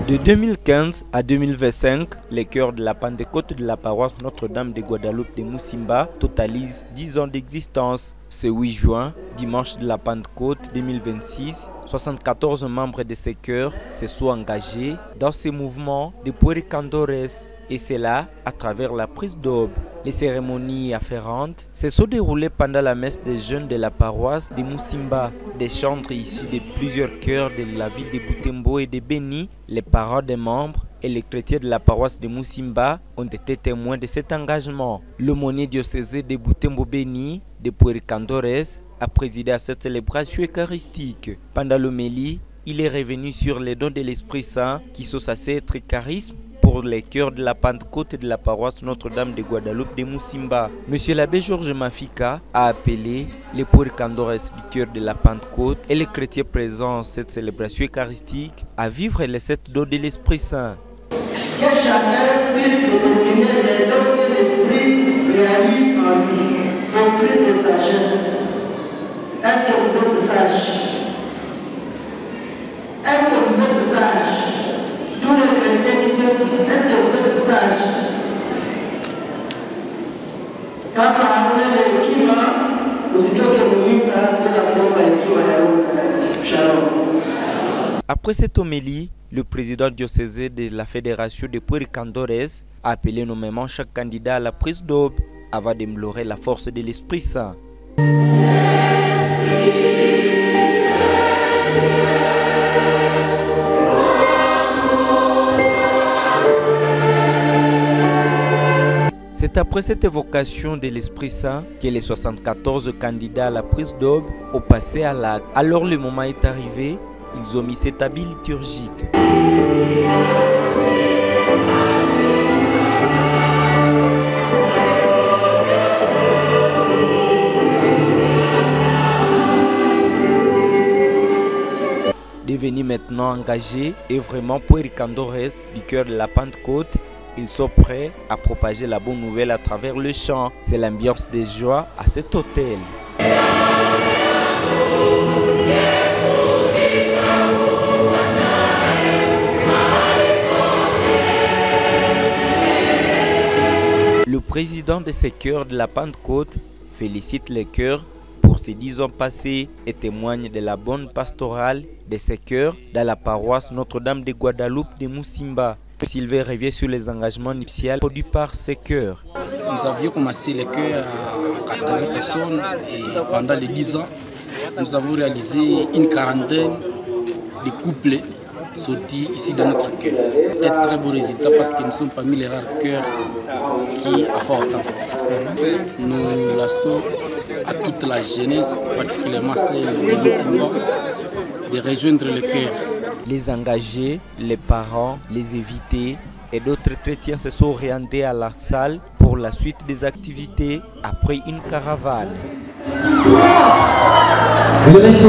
De 2015 à 2025, les chœurs de la Pentecôte de la paroisse Notre-Dame de Guadeloupe de Musimba totalisent 10 ans d'existence. Ce 8 juin, dimanche de la Pentecôte 2026, 74 membres de ces chœurs se sont engagés dans ce mouvement de Puericandores, et cela à travers la prise d'aube. Les cérémonies afférentes se sont déroulées pendant la messe des jeunes de la paroisse de Musimba. Des chantres issus de plusieurs chœurs de la ville de Butembo et de Beni, les parents des membres et les chrétiens de la paroisse de Musimba ont été témoins de cet engagement. L'aumônier diocésain de Butembo Beni de Puericandores a présidé à cette célébration eucharistique. Pendant l'homélie, il est revenu sur les dons de l'Esprit Saint qui sont censés être charisme pour les chœurs de la Pentecôte de la paroisse Notre-Dame de Guadeloupe de Musimba. Monsieur l'abbé Georges Mafika a appelé les Puericandores du chœur de la Pentecôte et les chrétiens présents à cette célébration eucharistique à vivre les 7 dons de l'Esprit Saint. Que chacun puisse déterminer les dons que l'Esprit réalise en lui, l'esprit de sagesse. Est-ce que vous êtes sage? Est-ce que vous êtes sage? Tous les chrétiens qui sont ici, est-ce que vous êtes sages? Quand par exemple l'équipe, vous êtes que nous ça de la bombe qui Shalom. Après cette homélie, le président diocésain de la fédération de Puericandores a appelé nommément chaque candidat à la prise d'aube avant d'implorer la force de l'Esprit Saint. C'est après cette évocation de l'Esprit Saint que les 74 candidats à la prise d'aube ont passé à l'acte. Alors le moment est arrivé, ils ont mis cet habit liturgique. Devenus maintenant engagés et vraiment Puericandores du cœur de la Pentecôte, ils sont prêts à propager la bonne nouvelle à travers le chant. C'est l'ambiance de joie à cet hôtel. Le président de ces chœurs de la Pentecôte félicite les chœurs pour ces 10 ans passés et témoigne de la bonne pastorale de ces chœurs dans la paroisse Notre-Dame de Guadeloupe de Musimba. Sylvain revient sur les engagements nuptiaux produits par ces chœurs. Nous avions commencé les chœurs à 80 personnes et pendant les 10 ans, nous avons réalisé une quarantaine de couplets sortis ici dans notre chœur. Un très beau résultat parce que nous sommes parmi les rares chœurs qui a fait autant. Nous laissons à toute la jeunesse, particulièrement celle de Musimba, de rejoindre le chœur. Les engagés, les parents, les invités et d'autres chrétiens se sont orientés à la salle pour la suite des activités après une caravane. Je laisse